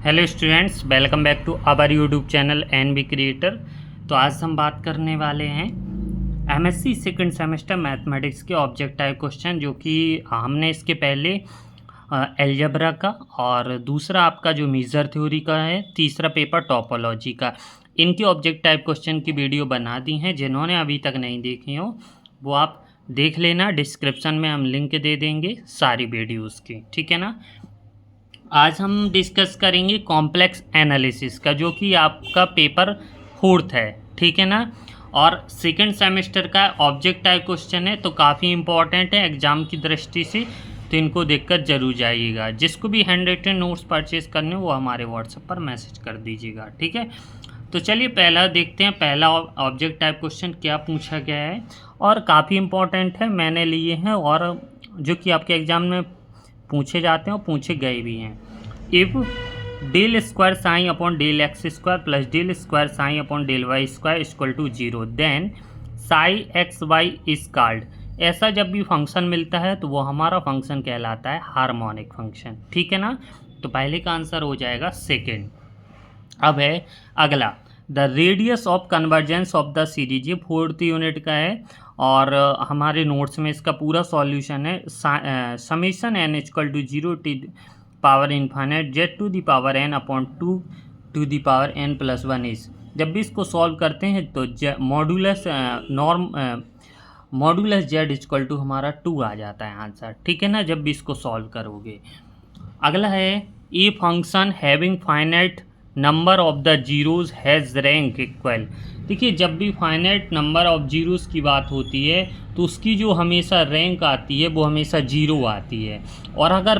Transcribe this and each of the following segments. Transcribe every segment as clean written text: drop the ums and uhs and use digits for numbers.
Hello students, welcome back to our YouTube channel NB creator. तो आज हम बात करने वाले हैं एमएससी सेकंड सेमेस्टर मैथमेटिक्स के ऑब्जेक्ट टाइप क्वेश्चन, जो कि हमने इसके पहले एलजेब्रा का और दूसरा आपका जो मेजर थ्योरी का है, तीसरा पेपर टोपोलॉजी का, इनके ऑब्जेक्ट टाइप क्वेश्चन की वीडियो बना दी हैं। जिन्होंने अभी तक नहीं देखी हो वो आप देख लेना, डिस्क्रिप्शन में हम लिंक दे देंगे सारी वीडियोज़ की, ठीक है ना। आज हम डिस्कस करेंगे कॉम्प्लेक्स एनालिसिस का, जो कि आपका पेपर 4th है, ठीक है ना। और सेकंड सेमेस्टर का ऑब्जेक्ट टाइप क्वेश्चन है, तो काफ़ी इंपॉर्टेंट है एग्ज़ाम की दृष्टि से, तो इनको देखकर जरूर जाइएगा। जिसको भी हैंड रिटन नोट्स परचेज करने वो हमारे व्हाट्सएप पर मैसेज कर दीजिएगा, ठीक है। तो चलिए पहला देखते हैं, पहला ऑब्जेक्ट टाइप क्वेश्चन क्या पूछा गया है, और काफ़ी इंपॉर्टेंट है, मैंने लिए हैं और जो कि आपके एग्ज़ाम में पूछे जाते हैं और पूछे गए भी हैं। If del square sine upon del X square plus del square sine upon del Y square equal to 0 then psi X Y is called. ऐसा जब भी फंक्शन मिलता है तो वो हमारा फंक्शन कहलाता है हार्मोनिक फंक्शन, ठीक है ना। तो पहले का आंसर हो जाएगा सेकेंड। अब है अगला, the radius of convergence of the series, ये 4th यूनिट का है और हमारे नोट्स में इसका पूरा सॉल्यूशन है। Summation n equal to 0 power infinite z to the power n upon 2 to the power n plus 1 is. जब भी इसको सॉल्व करते हैं तो मॉडुलस जेड इक्वल टू हमारा 2 आ जाता है आंसर, ठीक है ना, जब भी इसको सॉल्व करोगे। अगला है a function having finite number of the zeros has rank equal. देखिए, जब भी फाइनाइट नंबर ऑफ जीरोज की बात होती है तो उसकी जो हमेशा रैंक आती है वो हमेशा 0 आती है। और अगर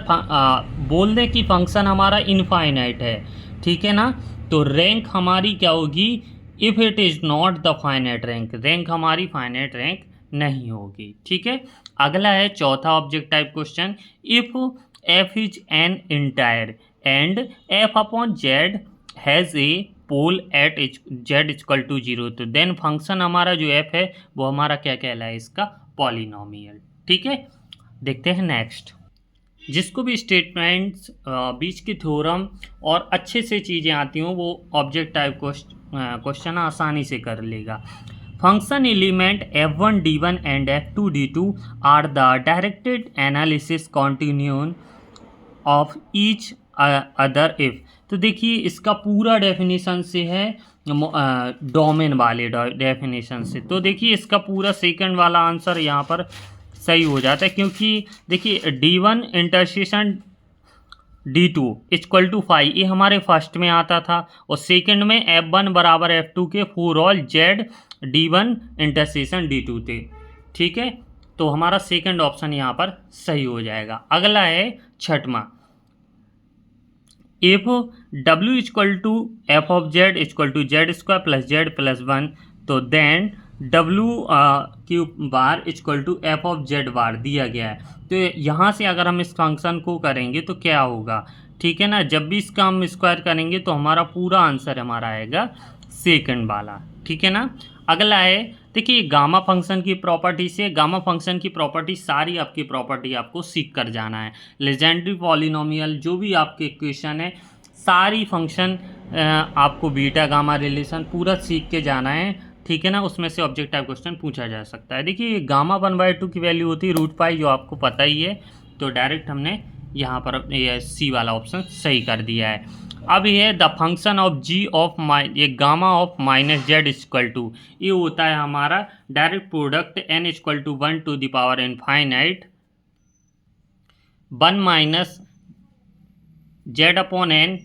बोल दें कि फंक्शन हमारा इनफाइनाइट है, ठीक है ना, तो रैंक हमारी क्या होगी, if it is not the finite rank, rank हमारी फाइनाइट रैंक नहीं होगी, ठीक है। अगला है चौथा object type question, if f is an entire and f upon z has a pole at z equal to 0, तो देन फंक्शन हमारा जो f है वो हमारा क्या कहलाए, इसका पॉलिनोमियल, ठीक है। देखते हैं नेक्स्ट। जिसको भी स्टेटमेंट्स बीच की थ्योरम और अच्छे से चीज़ें आती हों वो ऑब्जेक्ट टाइप क्वेश्चन आसानी से कर लेगा। Function element f1 d1 and f2 d2 are the directed analysis continuum of each other if। तो देखिए इसका पूरा डेफिनेशन से है, डोमेन वाले डेफिनेशन से। तो देखिए इसका पूरा सेकंड वाला आंसर यहाँ पर सही हो जाता है, क्योंकि देखिए d1 intersection d2 equal to 5 ये हमारे फर्स्ट में आता था, और सेकंड में f1 बराबर f2 के for all z d1 intersection d2 थे, ठीक है। तो हमारा सेकंड ऑप्शन यहाँ पर सही हो जाएगा। अगला है छठवां, if w equal to f of z equal to z square plus z plus 1, तो then w cube bar equal to f of z bar दिया गया है। तो यहाँ से अगर हम इस फंक्शन को करेंगे तो क्या होगा, ठीक है ना, जब भी इसका हम स्क्वायर करेंगे तो हमारा पूरा आंसर हमारा आएगा सेकंड वाला, ठीक है ना। अगला है, देखिए गामा फंक्शन की प्रॉपर्टी से, गामा फंक्शन की प्रॉपर्टी सारी आपकी प्रॉपर्टी आपको सीख कर जाना है। लेजेंडरी पॉलिनोमियल जो भी आपके इक्वेशन है, सारी फंक्शन आपको बीटा गामा रिलेशन पूरा सीख के जाना है, ठीक है ना। उसमें से ऑब्जेक्ट टाइप क्वेश्चन पूछा जा सकता है। देखिए गामा 1/2 की वैल्यू होती है √π, जो आपको पता ही है, तो डायरेक्ट हमने यहाँ पर सी वाला ऑप्शन सही कर दिया है। अब ये the function of g of ये gamma of minus z equal to, ये होता है हमारा direct product n equal to 1 to the power infinite 1 minus z upon n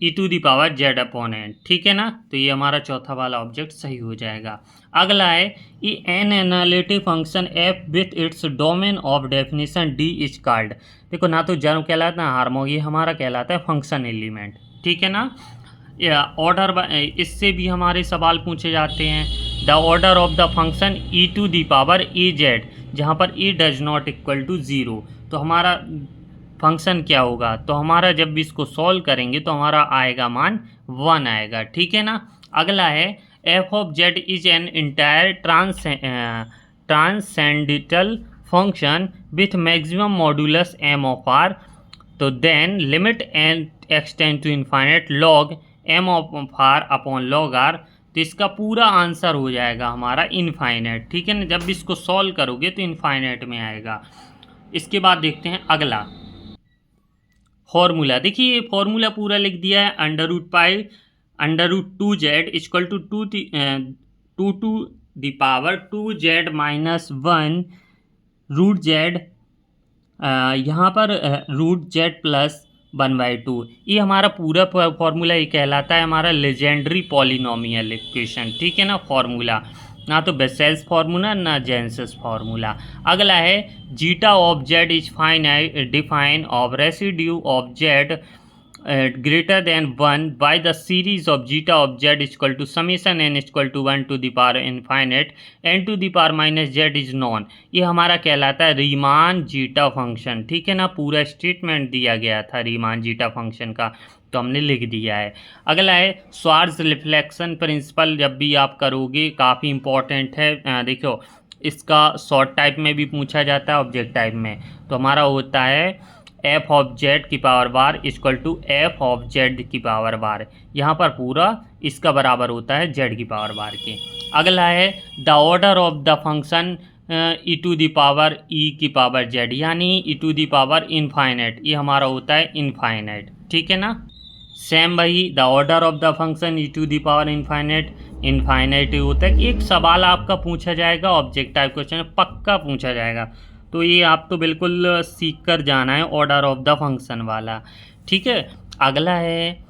e to the power z upon n, ठीक है ना। तो ये हमारा चौथा वाला ऑब्जेक्ट सही हो जाएगा। अगला है ये an analytic function f with its domain of definition d is called. देखो ना तो जर्म कहलाता है हार्मो, ये हमारा कहलाता है फंक्शन एलिमेंट, ठीक है ना। ऑर्डर इससे भी हमारे सवाल पूछे जाते हैं, the order of the function e to the power a z, जहाँ पर a does not equal to 0, तो हमारा फंक्शन क्या होगा, तो हमारा जब भी इसको सॉल्व करेंगे तो हमारा आएगा मान 1 आएगा, ठीक है ना। अगला है f of z is an entire transcendental function with maximum modulus M of r, तो then limit n x tend to infinite log m of r upon log r, तो इसका पूरा आंसर हो जाएगा हमारा इनफाइनेट। ठीक है ना, जब इसको सॉल्व करोगे तो इनफाइनेट में आएगा। इसके बाद देखते हैं अगला फॉर्मूला। देखिए ये फॉर्मूला पूरा लिख दिया है, √2z equal to 2 to the power 2z minus 1 root z, यहाँ पर रूट जेड प्लस 1/2। ये हमारा पूरा फॉर्मूला ये कहलाता है हमारा लेजेंडरी पॉलिनोमियल इक्वेशन। ठीक है ना, फॉर्मूला ना तो बेसेल्स फार्मूला ना जेंसेस फार्मूला। अगला है zeta of z is finite define of residue of Z greater than 1 by the series of zeta of z equal to summation n equal to 1 to the power infinite n to the power minus z is known। ये हमारा कहलाता है Riemann zeta function. ठीक है ना, पूरा statement दिया गया था रीमान जीटा फंक्शन का, तो हमने लिख दिया है। अगला है स्वार्ट्ज रिफ्लेक्शन प्रिंसिपल, जब भी आप करोगे काफ़ी इंपॉर्टेंट है। देखो इसका शॉर्ट टाइप में भी पूछा जाता है, ऑब्जेक्ट टाइप में, तो हमारा होता है एफ ऑफ जेड की power bar equal to f of z की पावर बार। यहाँ पर पूरा इसका बराबर होता है जेड की पावर बार के। अगला है the order of the function e to the power e की पावर जेड, यानी e to the power infinite, ये हमारा होता है इनफाइनाइट। ठीक है ना, सेम वही the order of the function e to the power infinite होता है। एक सवाल आपका पूछा जाएगा ऑब्जेक्ट टाइप क्वेश्चन, पक्का पूछा जाएगा, तो ये आप तो बिल्कुल सीख कर जाना है ऑर्डर ऑफ द फंक्शन वाला। ठीक है, अगला है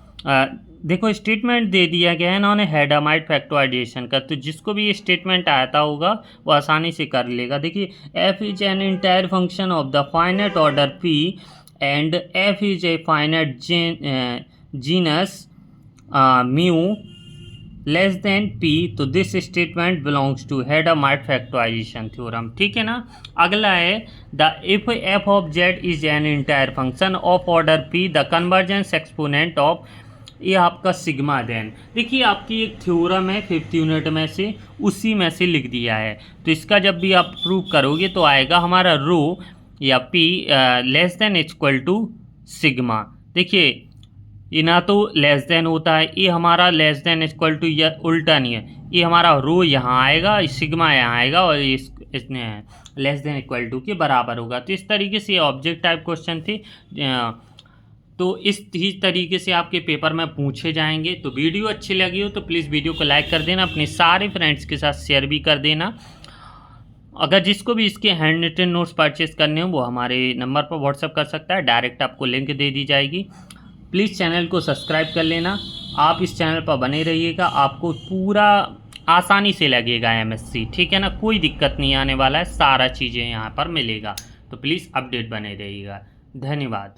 देखो स्टेटमेंट दे दिया गया है इन्होंने हेडामाइट फैक्टराइजेशन का, तो जिसको भी ये स्टेटमेंट आता होगा वो आसानी से कर लेगा। देखिए f is an entire function of the finite order p and f is a finite genus mu less than p, तो this statement belongs to Hadamard factorisation theorem. ठीक है ना, अगला है the if f of z is an entire function of order p the convergence exponent of, ये आपका sigma then. देखिए आपकी एक थ्योरम है 5th यूनिट में से, उसी में से लिख दिया है, तो इसका जब भी आप प्रूव करोगे तो आएगा हमारा रो या p less than equal to sigma. देखिए ये ना तो लेस देन होता है, ये हमारा लेस देन इक्वल टू या उल्टा नहीं है, ये हमारा रो यहाँ आएगा, सिग्मा यहाँ आएगा और इसने लेस देन इक्वल टू के बराबर होगा। तो इस तरीके से ऑब्जेक्ट टाइप क्वेश्चन थे, तो इस तरीके से आपके पेपर में पूछे जाएंगे। तो वीडियो अच्छी लगी हो तो प्लीज़ वीडियो को लाइक कर देना, अपने सारे फ्रेंड्स के साथ शेयर भी कर देना। अगर जिसको भी इसके हैंड रिटन नोट्स परचेस करने हो वो हमारे नंबर पर व्हाट्सअप कर सकता है, डायरेक्ट आपको लिंक दे दी जाएगी। प्लीज़ चैनल को सब्सक्राइब कर लेना, आप इस चैनल पर बने रहिएगा, आपको पूरा आसानी से लगेगा एमएससी। ठीक है ना, कोई दिक्कत नहीं आने वाला है, सारा चीज़ें यहाँ पर मिलेगा, तो प्लीज़ अपडेट बने रहिएगा। धन्यवाद।